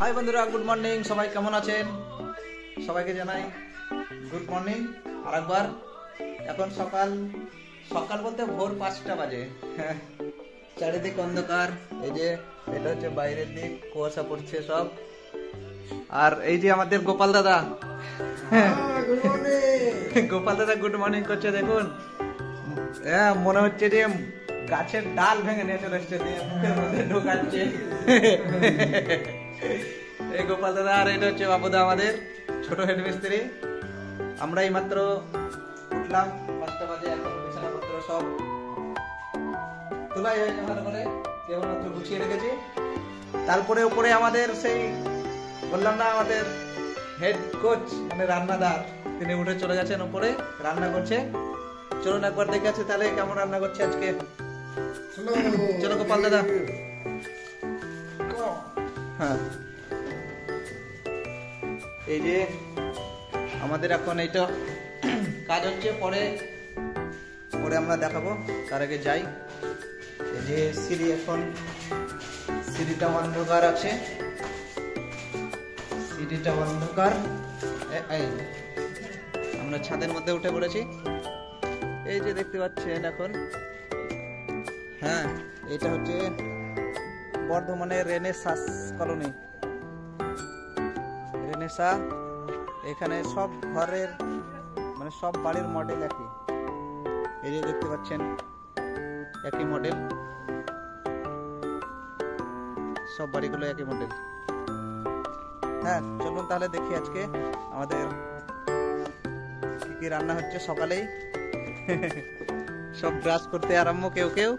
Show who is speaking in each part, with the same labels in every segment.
Speaker 1: High বন্ধুরা, good morning. সবাই কেমন আছেন? সবাইকে জানাই গুড মর্নিং আরেকবার। এখন সকাল সকাল বলতে ভোর 5টা বাজে। চারিদিক অন্ধকার। এই যে এটা হচ্ছে বাইরের দিক, কুয়াশা পড়ছে সব। আর এই যে আমাদের গোপাল দাদা, গোপাল দাদা গুড মর্নিং করছে। দেখুন, হ্যাঁ, মনে হচ্ছে যে গাছের ডাল ভেঙে নিয়ে চলে এসছে, মুখের মধ্যে ঢোকাচ্ছে। এই গোপাল দাদা। আর এটা হচ্ছে বাবুদা, আমাদের ছোট হেড মিস্ত্রি। আমরা এই মাত্র উঠলাম 5টা বাজে। এখন বিছানাপত্র সব তোলাই হয়েছে ভালো করে, কেবলমাত্র গুছিয়ে রেখেছি। তারপরে উপরে আমাদের সেই বললাম না, আমাদের হেড কোচ মানে রান্নাদার, তিনি উঠে চলে গেছেন উপরে, রান্না করছে। চলুন একবার দেখে আছে তাহলে কেমন রান্না করছে আজকে। চলো গোপাল দাদা। হ্যাঁ, এই যে আমাদের এখন এইটা কাজ হচ্ছে, পরে পরে আমরা দেখাবো। তার আগে যাই। এই যে সিঁড়ি, এখন সিঁড়িটা অন্ধকার আছে, সিঁড়িটা অন্ধকার। আমরা ছাদের মধ্যে উঠে পড়েছি, এই যে দেখতে পাচ্ছেন এখন। হ্যাঁ, এটা হচ্ছে বর্ধমানের রেনেসাস কলোনি, রেনেসা। এখানে সব ঘরের মানে সব বাড়ির মডেল একই। এই যে দেখতে পাচ্ছেন একই মডেল, সব বাড়িগুলো একই মডেল। হ্যাঁ, চলুন তাহলে দেখি আজকে আমাদের কি কি রান্না হচ্ছে সকালেই। সব ব্রাশ করতে আরম্ভ কেউ কেউ।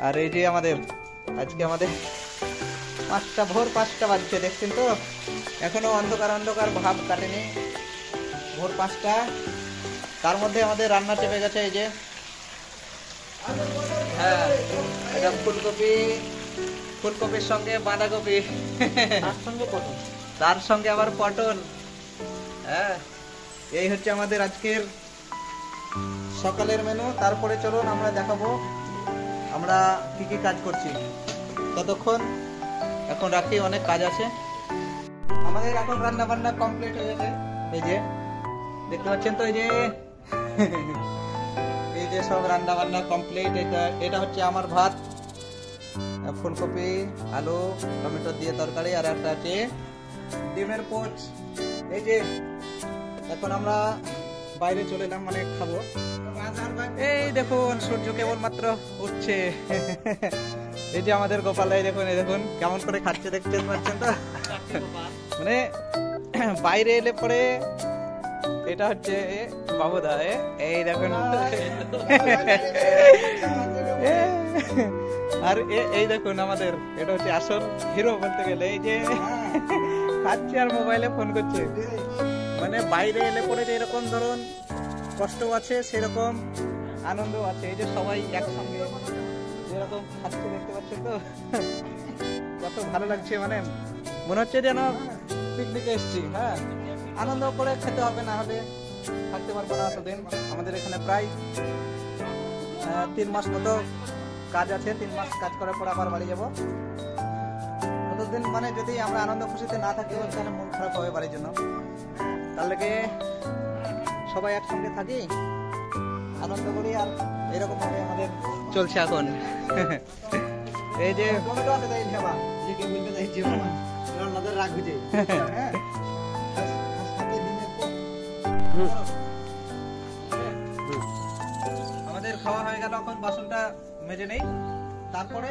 Speaker 1: আর এই যে আমাদের আজকে আমাদের ভোর 5টা বাজছে, দেখছেন তো? এখনো অন্ধকার অন্ধকার ভাব কাটেনি, ভোর 5টা। তার মধ্যে আমাদের রান্না চেপে গেছে। এই যে হ্যাঁ, এটা ফুলকপি, ফুলকপির সঙ্গে বাঁধাকপি, তার সঙ্গে আবার পটল। হ্যাঁ, এই হচ্ছে আমাদের আজকের সকালের মেনু। তারপরে চলুন আমরা দেখাবো আমরা কি কি কাজ করছি। ততক্ষণ এখন রাখি, অনেক কাজ আছে আমাদের। এখন রান্না বান্না কমপ্লিট হয়ে গেছে। এই যে দেখতে পাচ্ছেন তো, এই যে সব রান্না বান্না কমপ্লিট। এটা হচ্ছে আমার ভাত, ফুলকপি আলু টমেটো দিয়ে তরকারি, আর একটা আছে ডিমের পোচ। এই যে এখন আমরা বাইরে চলে এলাম, মানে খাবো। এই দেখুন সূর্য কেবল মাত্র উঠছে। এই যে আমাদের গোপাল, এই দেখুন, এই দেখুন কেমন করে খাচ্ছে, দেখতে পাচ্ছেন তো? মানে বাইরে এলে পরে এটা হচ্ছে বাবুদা। এই দেখুন, আর এই দেখুন আমাদের, এটা হচ্ছে আসল হিরো বলতে গেলে। এই যে খাচ্ছে আর মোবাইলে ফোন করছে। মানে বাইরে এলে পরে যে এরকম ধরুন কষ্ট আছে, সেরকম আনন্দ আছে। এই যে সবাই একসঙ্গে যেরকম খাচ্ছে, দেখতে পাচ্ছেন তো? কত ভালো লাগছে, মানে মনে হচ্ছে যেন পিকনিকে এসেছি। হ্যাঁ, আনন্দ করে খেতে হবে, না হলে থাকতে পারবো না এতদিন। আমাদের এখানে প্রায় 3 মাস মতো কাজ আছে। 3 মাস কাজ করার পর আবার বাড়ি যাবো। ততদিন মানে যদি আমরা আনন্দ খুশিতে না থাকি, তাহলে মন খারাপ হবে বাড়ির জন্য। তার লেগে সবাই একসঙ্গে থাকি, আনন্দ করি। আর এরকম ভাবে আমাদের চলছে এখন। এই যে টমেটো আছে, তাই খাবা যে কে বলতে চাইছি আমাদের রাগ হয়ে যায়। হ্যাঁ, আমাদের খাওয়া হয়ে গেল, এখন বাসনটা মেজে নেই। তারপরে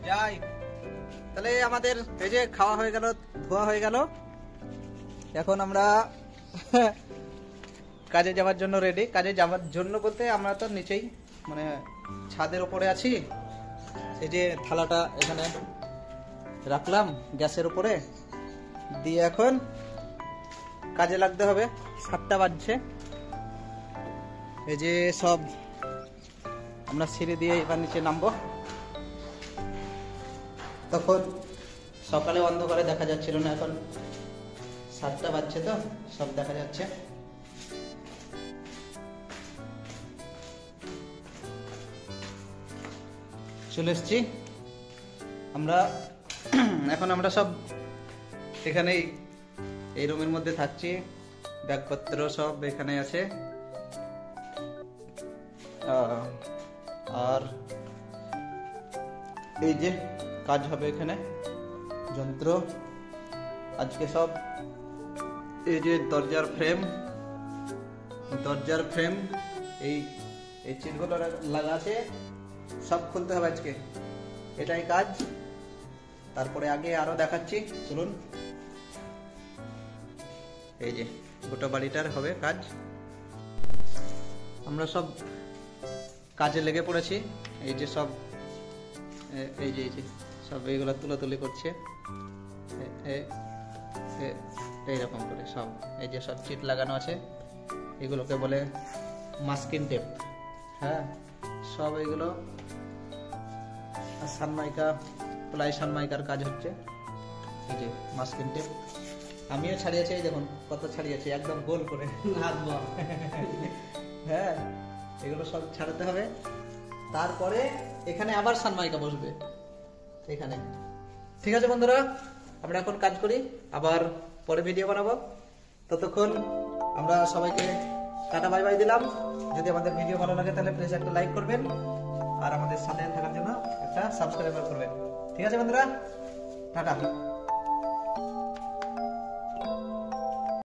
Speaker 1: যাই। তাহলে আমাদের এই যে খাওয়া হয়ে গেল, ধোয়া হয়ে গেল, এখন আমরা কাজে যাওয়ার জন্য রেডি। কাজে যাওয়ার জন্য বলতে আমরা তো নিচেই মানে ছাদের উপরে আছি। এই যে থালাটা এখানে রাখলাম গ্যাসের উপরে দিয়ে, এখন কাজে লাগতে হবে। 7টা বাজছে। এই যে সব আমরা সিঁড়ি দিয়ে এবার নিচে নামবো। তখন সকালে অন্ধকারে দেখা যাচ্ছিল না, এখন 7টা বাজছে তো সব দেখা যাচ্ছে। চলে এসছি আমরা। এখন আমরা সব এখানেই এই রুমের মধ্যে থাকছি, ব্যাগপত্র সব এখানে আছে। আর এই যে কাজ হবে এখানে, যন্ত্র আজকে সব, এই যে দরজার ফ্রেম এই চিটগুলো লাগা আছে, সব খুলতে হবে আজকে, এটাই কাজ। তারপরে আগে আরো দেখাচ্ছি, চলুন। এই যে গোটা বাড়িটার হবে কাজ। আমরা সব কাজে লেগে পড়েছি। এই যে সব এই যে সব এইগুলো তুলাতুলি করছে এইরকম করে সব। এই যে সব চিট লাগানো আছে, এগুলোকে বলে মাস্কিং টেপ। হ্যাঁ, সব এইগুলো সানমাইকা, প্লাই সানমাইকার কাজ হচ্ছে। এই যে মাস্কিং টেপ আমিও ছাড়িয়েছি, এই দেখুন কত ছাড়িয়েছি, একদম গোল করে। হ্যাঁ, এগুলো সব ছাড়াতে হবে। তারপরে এখানে আবার সানমাইকা বসবে এখানে। ঠিক আছে বন্ধুরা, আমরা এখন কাজ করি, আবার পরে ভিডিও বানাবো। ততক্ষণ আমরা সবাইকে টাটা বাই বাই দিলাম। যদি আমাদের ভিডিও ভালো লাগে তাহলে প্লিজ একটা লাইক করবেন, আর আমাদের সাথে থাকার জন্য একটা সাবস্ক্রাইব করবেন। ঠিক আছে বন্ধুরা, টাটা।